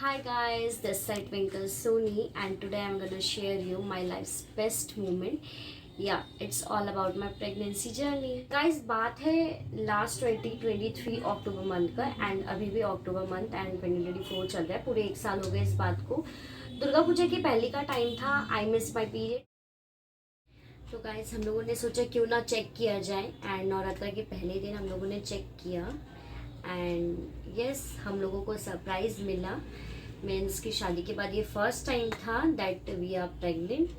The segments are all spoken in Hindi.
Hi guys, this side Twinkle Sony and today I'm gonna share you my life's best moment. Yeah, it's all about my pregnancy journey. Guys, बात है लास्ट 2023 अक्टूबर मंथ का एंड अभी भी अक्टूबर मंथ एंड 2024 चल रहा है. पूरे एक साल हो गए इस बात को. दुर्गा पूजा के पहले का टाइम था. I miss my period. तो गाइस हम लोगों ने सोचा क्यों ना चेक किया जाए एंड नवरात्रा के पहले दिन हम लोगों ने चेक किया एंड यस हम लोगों को सरप्राइज मिला. मीन्स की शादी के बाद ये फर्स्ट टाइम था that we are pregnant.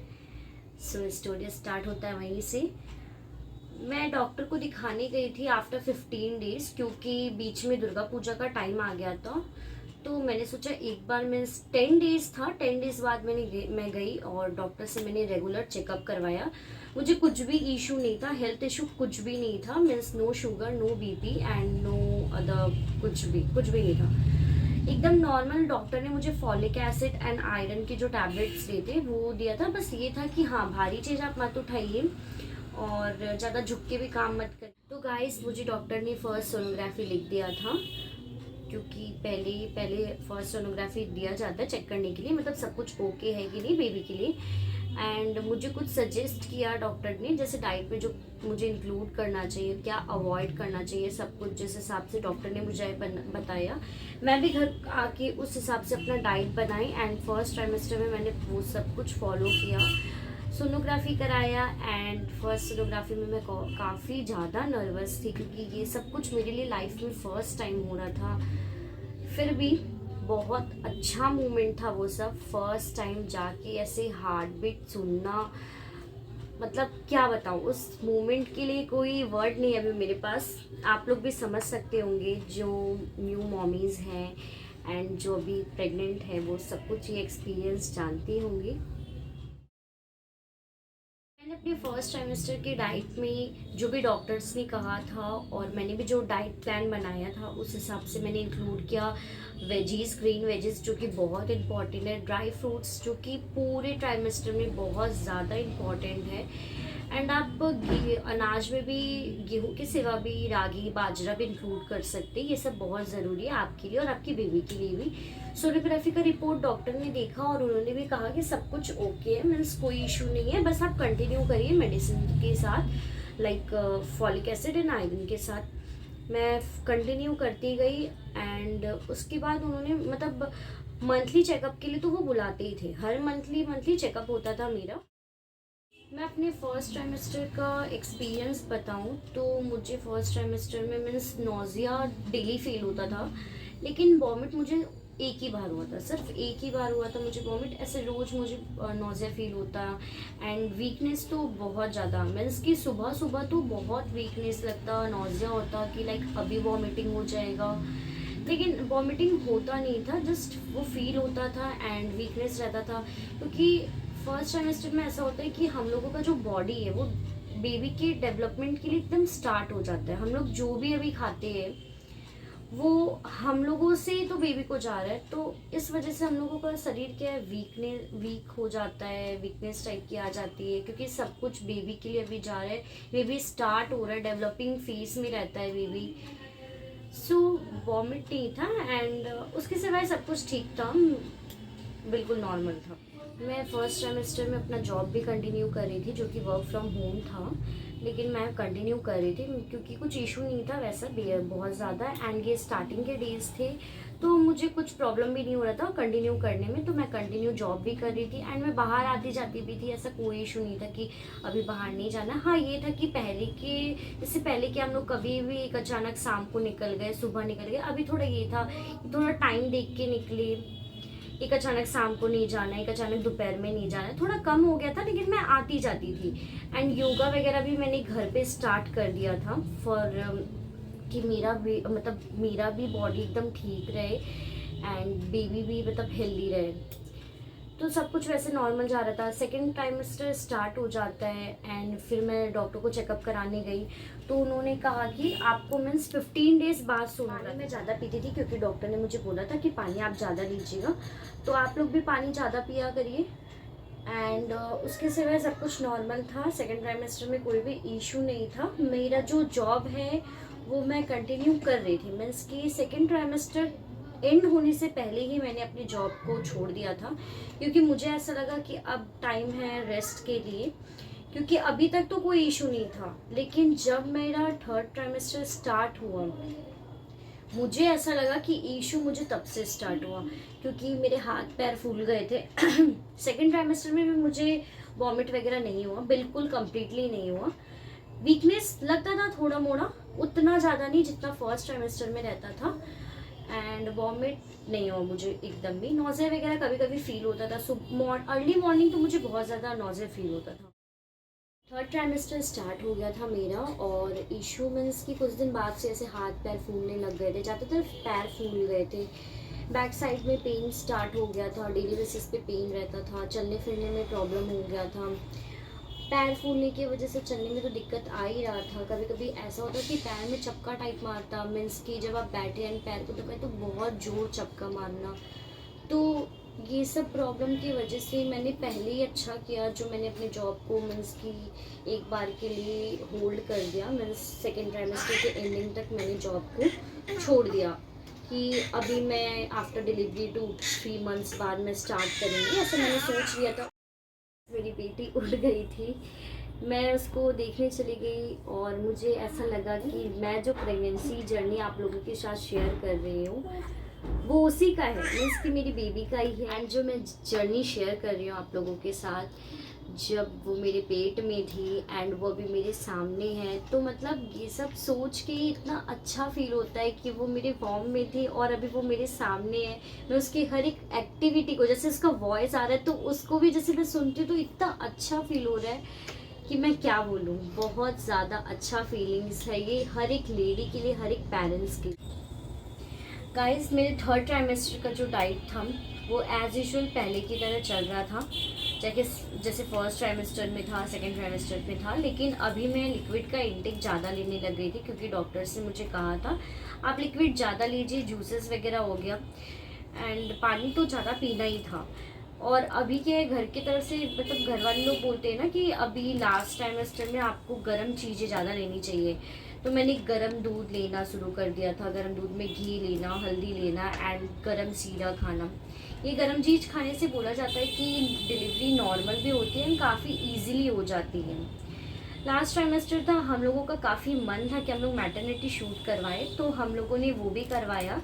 So story start होता है वहीं से. मैं डॉक्टर को दिखाने गई थी आफ्टर 15 डेज क्योंकि बीच में दुर्गा पूजा का टाइम आ गया था. तो मैंने सोचा एक बार मीन्स 10 डेज था. 10 डेज बाद मैं गई और डॉक्टर से मैंने रेगुलर चेकअप करवाया. मुझे कुछ भी इशू नहीं था, हेल्थ इशू कुछ भी नहीं था. Means no sugar, no BP and no other कुछ भी नहीं था. एकदम नॉर्मल. डॉक्टर ने मुझे फॉलिक एसिड एंड आयरन के जो टैबलेट्स दिए थे वो दिया था. बस ये था कि हाँ भारी चीज़ आप मत उठाइए और ज़्यादा झुक के भी काम मत कर. तो गाइस मुझे डॉक्टर ने फर्स्ट सोनोग्राफी लिख दिया था क्योंकि पहले फर्स्ट सोनोग्राफी दिया जाता है चेक करने के लिए मतलब सब कुछ ओके है कि नहीं बेबी के लिए. एंड मुझे कुछ सजेस्ट किया डॉक्टर ने जैसे डाइट में जो मुझे इंक्लूड करना चाहिए, क्या अवॉइड करना चाहिए, सब कुछ जिस हिसाब से डॉक्टर ने मुझे बताया. मैं भी घर आके उस हिसाब से अपना डाइट बनाई एंड फर्स्ट ट्राइमेस्टर में मैंने वो सब कुछ फॉलो किया. सोनोग्राफी कराया एंड फर्स्ट सोनोग्राफी में मैं काफ़ी ज़्यादा नर्वस थी क्योंकि ये सब कुछ मेरे लिए लाइफ में फ़र्स्ट टाइम हो रहा था. फिर भी बहुत अच्छा मोमेंट था वो सब. फर्स्ट टाइम जाके ऐसे हार्ट बीट सुनना, मतलब क्या बताऊँ, उस मोमेंट के लिए कोई वर्ड नहीं है अभी मेरे पास. आप लोग भी समझ सकते होंगे जो न्यू मॉमीज़ हैं एंड जो अभी प्रेग्नेंट है वो सब कुछ ये एक्सपीरियंस जानती होंगी. मैंने अपने फर्स्ट ट्राइमेस्टर के डाइट में जो भी डॉक्टर्स ने कहा था और मैंने भी जो डाइट प्लान बनाया था उस हिसाब से मैंने इंक्लूड किया वेजीज, ग्रीन वेजीज जो कि बहुत इंपॉर्टेंट है, ड्राई फ्रूट्स जो कि पूरे ट्राइमेस्टर में बहुत ज़्यादा इंपॉर्टेंट है. एंड आप अनाज में भी गेहूं के सिवा भी रागी, बाजरा भी इंक्लूड कर सकते हैं. ये सब बहुत ज़रूरी है आपके लिए और आपकी बेबी के लिए भी. सोनोग्राफी का रिपोर्ट डॉक्टर ने देखा और उन्होंने भी कहा कि सब कुछ ओके है, मीन्स कोई इशू नहीं है, बस आप कंटिन्यू करिए मेडिसिन के साथ like folic acid and iron के साथ. मैं कंटिन्यू करती गई एंड उसके बाद उन्होंने मतलब मंथली चेकअप के लिए तो वो बुलाते ही थे. हर मंथली चेकअप होता था मेरा. मैं अपने फर्स्ट ट्राइमेस्टर का एक्सपीरियंस बताऊं तो मुझे फर्स्ट ट्राइमेस्टर में मीन्स नोज़िया डेली फील होता था लेकिन वॉमिट मुझे एक ही बार हुआ था, सिर्फ एक ही बार हुआ था मुझे वॉमिट. ऐसे रोज़ मुझे नोज़िया फील होता एंड वीकनेस तो बहुत ज़्यादा. मीन्स कि सुबह सुबह तो बहुत वीकनेस लगता, नोज़िया होता कि लाइक अभी वॉमिटिंग हो जाएगा. लेकिन वॉमिटिंग होता नहीं था, जस्ट वो फील होता था एंड वीकनेस रहता था क्योंकि फर्स्ट ट्राइमेस्टर में ऐसा होता है कि हम लोगों का जो बॉडी है वो बेबी के डेवलपमेंट के लिए एकदम स्टार्ट हो जाता है. हम लोग जो भी अभी खाते हैं वो हम लोगों से तो बेबी को जा रहा है. तो इस वजह से हम लोगों का शरीर क्या है वीक हो जाता है, वीकनेस टाइप की आ जाती है क्योंकि सब कुछ बेबी के लिए अभी जा रहा है. बेबी स्टार्ट हो रहा है, डेवलपिंग फेज में रहता है बेबी. सो वॉमिट नहीं था एंड उसके सिवाय सब कुछ ठीक था, बिल्कुल नॉर्मल था. मैं फर्स्ट सेमेस्टर में अपना जॉब भी कंटिन्यू कर रही थी जो कि वर्क फ्रॉम होम था लेकिन मैं कंटिन्यू कर रही थी क्योंकि कुछ इशू नहीं था वैसा बहुत ज़्यादा एंड ये स्टार्टिंग के डेज थे तो मुझे कुछ प्रॉब्लम भी नहीं हो रहा था कंटिन्यू करने में. तो मैं कंटिन्यू जॉब भी कर रही थी एंड मैं बाहर आती जाती भी थी. ऐसा कोई इशू नहीं था कि अभी बाहर नहीं जाना. हाँ ये था कि इससे पहले कि हम लोग कभी भी एक अचानक शाम को निकल गए, सुबह निकल गए. अभी थोड़ा ये था थोड़ा टाइम देख के निकले, एक अचानक शाम को नहीं जाना, एक अचानक दोपहर में नहीं जाना. थोड़ा कम हो गया था लेकिन मैं आती जाती थी. एंड योगा वगैरह भी मैंने घर पे स्टार्ट कर दिया था फॉर कि मेरा भी बॉडी एकदम ठीक रहे एंड बेबी भी मतलब हेल्दी रहे. तो सब कुछ वैसे नॉर्मल जा रहा था. सेकेंड ट्राइमेस्टर स्टार्ट हो जाता है एंड फिर मैं डॉक्टर को चेकअप कराने गई तो उन्होंने कहा कि आपको मीन्स 15 डेज बाद सोना. मैं ज़्यादा पीती थी क्योंकि डॉक्टर ने मुझे बोला था कि पानी आप ज़्यादा लीजिएगा, तो आप लोग भी पानी ज़्यादा पिया करिए. एंड उसके सिवाय सब कुछ नॉर्मल था. सेकेंड ट्राइमेस्टर में कोई भी इशू नहीं था. मेरा जो जॉब है वो मैं कंटिन्यू कर रही थी. मीन्स कि सेकेंड ट्राइमेस्टर एंड होने से पहले ही मैंने अपनी जॉब को छोड़ दिया था, क्योंकि मुझे ऐसा लगा कि अब टाइम है रेस्ट के लिए, क्योंकि अभी तक तो कोई इशू नहीं था। लेकिन जब मेरा थर्ड ट्राइमेस्टर स्टार्ट हुआ, मुझे ऐसा लगा कि इशू मुझे तब से स्टार्ट हुआ, क्योंकि मेरे हाथ पैर फूल गए थे। सेकेंड ट्राइमेस्टर में भी मुझे वॉमिट वगैरह नहीं हुआ, बिल्कुल कम्प्लीटली नहीं हुआ। वीकनेस लगता था थोड़ा मोड़ा, उतना ज़्यादा नहीं जितना फर्स्ट ट्राइमेस्टर में रहता था। एंड वॉमिट नहीं हुआ मुझे एकदम भी। नॉज़े वगैरह कभी कभी फील होता था, सुबह अर्ली मॉर्निंग तो मुझे बहुत ज़्यादा नॉज़े फील होता था। थर्ड ट्राइमेस्टर स्टार्ट हो गया था मेरा, और इशू मीन्स कि कुछ दिन बाद से ऐसे हाथ पैर फूलने लग गए थे, ज़्यादातर पैर फूल गए थे। बैक साइड में पेन स्टार्ट हो गया था, डेली बेसिस पे पेन रहता था, चलने फिरने में प्रॉब्लम हो गया था। पैर फूलने की वजह से चलने में तो दिक्कत आ ही रहा था। कभी कभी ऐसा होता कि पैर में चपका टाइप मारता, मीन्स कि जब आप बैठे एंड पैर को दबाए तो बहुत जोर चपका मारना। तो ये सब प्रॉब्लम की वजह से मैंने पहले ही अच्छा किया जो मैंने अपने जॉब को मीन्स कि एक बार के लिए होल्ड कर दिया। मीन्स सेकेंड ट्राइमेस्टर के एंडिंग तक मैंने जॉब को छोड़ दिया कि अभी मैं आफ्टर डिलीवरी 2-3 मंथ्स बाद मैं स्टार्ट करूँगी, ऐसा मैंने सोच लिया था। मेरी बेटी उड़ गई थी, मैं उसको देखने चली गई, और मुझे ऐसा लगा कि मैं जो प्रेगनेंसी जर्नी आप लोगों के साथ शेयर कर रही हूँ वो उसी का है, मीन्स कि मेरी बेबी का ही है। एंड जो मैं जर्नी शेयर कर रही हूँ आप लोगों के साथ, जब वो मेरे पेट में थी एंड वो अभी मेरे सामने है, तो मतलब ये सब सोच के इतना अच्छा फील होता है कि वो मेरे फॉर्म में थी और अभी वो मेरे सामने है। मैं उसकी हर एक एक्टिविटी को, जैसे उसका वॉइस आ रहा है तो उसको भी जैसे मैं सुनती हूँ तो इतना अच्छा फील हो रहा है कि मैं क्या बोलूँ। बहुत ज़्यादा अच्छा फीलिंग्स है ये हर एक लेडी के लिए, हर एक पेरेंट्स के लिए। गाइस, मेरे थर्ड ट्राइमेस्टर का जो डाइट था वो एज यूजुअल पहले की तरह चल रहा था, जैसे फर्स्ट ट्राइमेस्टर में था, सेकेंड ट्राइमेस्टर में था। लेकिन अभी मैं लिक्विड का इंटेक ज़्यादा लेने लग गई थी, क्योंकि डॉक्टर से मुझे कहा था आप लिक्विड ज़्यादा लीजिए, जूसेस वगैरह हो गया, एंड पानी तो ज़्यादा पीना ही था। और अभी क्या है, घर की तरफ से मतलब घर वाले लोग बोलते हैं ना कि अभी लास्ट ट्राइमेस्टर में आपको गर्म चीज़ें ज़्यादा लेनी चाहिए, तो मैंने गर्म दूध लेना शुरू कर दिया था। गर्म दूध में घी लेना, हल्दी लेना एंड गर्म सीरा खाना। ये गर्म चीज़ खाने से बोला जाता है कि डिलीवरी नॉर्मल भी होती है एंड काफ़ी ईजिली हो जाती है। लास्ट ट्राइमेस्टर था, हम लोगों का काफ़ी मन था कि हम लोग मैटरनिटी शूट करवाए, तो हम लोगों ने वो भी करवाया।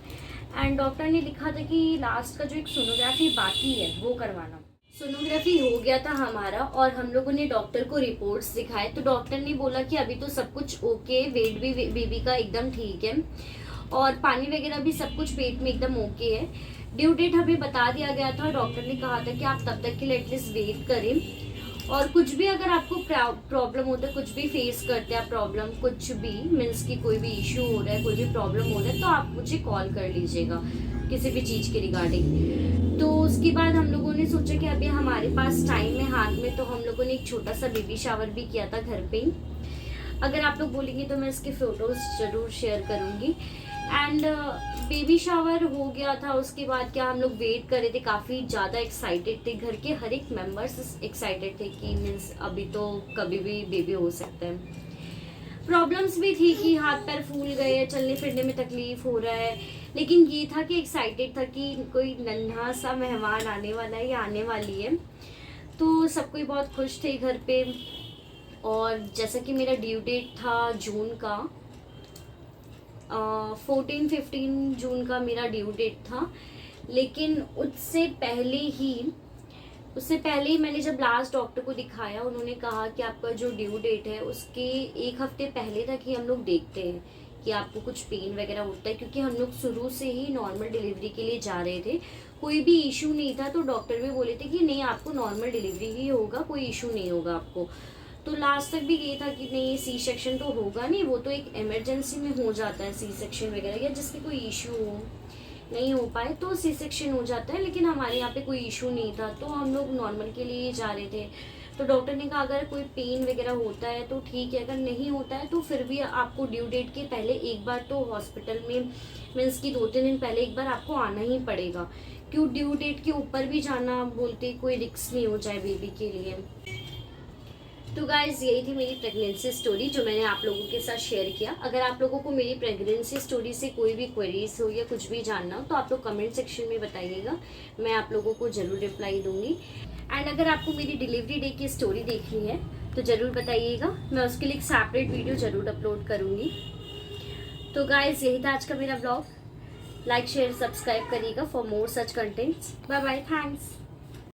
एंड डॉक्टर ने लिखा था कि लास्ट का जो एक सोनोग्राफी बाकी है वो करवाना। सोनोग्राफी हो गया था हमारा, और हम लोगों ने डॉक्टर को रिपोर्ट्स दिखाए, तो डॉक्टर ने बोला कि अभी तो सब कुछ ओके, वेट भी बेबी का एकदम ठीक है और पानी वगैरह भी सब कुछ पेट में एकदम ओके है। ड्यू डेट हमें बता दिया गया था, डॉक्टर ने कहा था कि आप तब तक के लिए एटलीस्ट वेट करें, और कुछ भी अगर आपको प्रॉब्लम होता है, कुछ भी फेस करते हैं आप प्रॉब्लम, कुछ भी मीन्स कि कोई भी इशू हो रहा है, कोई भी प्रॉब्लम हो रहा है, तो आप मुझे कॉल कर लीजिएगा किसी भी चीज़ के रिगार्डिंग। तो उसके बाद हम लोगों ने सोचा कि अभी हमारे पास टाइम है हाथ में, तो हम लोगों ने एक छोटा सा बेबी शावर भी किया था घर पे ही। अगर आप लोग बोलेंगे तो मैं इसके फ़ोटोज़ ज़रूर शेयर करूँगी। एंड बेबी शावर हो गया था, उसके बाद क्या हम लोग वेट कर रहे थे, काफ़ी ज़्यादा एक्साइटेड थे, घर के हर एक मेंबर्स एक्साइटेड थे कि मीन्स अभी तो कभी भी बेबी हो सकता है। प्रॉब्लम्स भी थी कि हाथ पैर फूल गए, चलने फिरने में तकलीफ हो रहा है, लेकिन ये था कि एक्साइटेड था कि कोई नन्हा सा मेहमान आने वाला है या आने वाली है, तो सब कोई बहुत खुश थे घर पे। और जैसा कि मेरा ड्यू डेट था जून का, 14-15 जून का मेरा ड्यू डेट था, लेकिन उससे पहले ही मैंने जब लास्ट डॉक्टर को दिखाया, उन्होंने कहा कि आपका जो ड्यू डेट है उसके 1 हफ्ते पहले तक ही हम लोग देखते हैं कि आपको कुछ पेन वगैरह होता है, क्योंकि हम लोग शुरू से ही नॉर्मल डिलीवरी के लिए जा रहे थे, कोई भी इशू नहीं था। तो डॉक्टर भी बोले थे कि नहीं, आपको नॉर्मल डिलीवरी ही होगा, कोई इशू नहीं होगा आपको। तो लास्ट तक भी ये था कि नहीं, सी सेक्शन तो होगा नहीं, वो तो एक इमरजेंसी में हो जाता है सी सेक्शन वगैरह, या जिसके कोई इशू हो, नहीं हो पाए तो सी सेक्शन हो जाता है। लेकिन हमारे यहाँ पे कोई इशू नहीं था, तो हम लोग नॉर्मल के लिए जा रहे थे। तो डॉक्टर ने कहा अगर कोई पेन वगैरह होता है तो ठीक है, अगर नहीं होता है तो फिर भी आपको ड्यू डेट के पहले एक बार तो हॉस्पिटल में मीन्स कि 2-3 दिन पहले एक बार आपको आना ही पड़ेगा, क्यों ड्यू डेट के ऊपर भी जाना बोलते कोई रिस्क नहीं हो जाए बेबी के लिए। तो गाइज यही थी मेरी प्रेगनेंसी स्टोरी जो मैंने आप लोगों के साथ शेयर किया। अगर आप लोगों को मेरी प्रेगनेंसी स्टोरी से कोई भी क्वेरीज हो या कुछ भी जानना हो तो आप लोग कमेंट सेक्शन में बताइएगा, मैं आप लोगों को ज़रूर रिप्लाई दूंगी। एंड अगर आपको मेरी डिलीवरी डे की स्टोरी देखनी है तो ज़रूर बताइएगा, मैं उसके लिए एक सेपरेट वीडियो ज़रूर अपलोड करूँगी। तो गाइज यही था आज का मेरा ब्लॉग। लाइक शेयर सब्सक्राइब करिएगा for more such contents. Bye bye, thanks.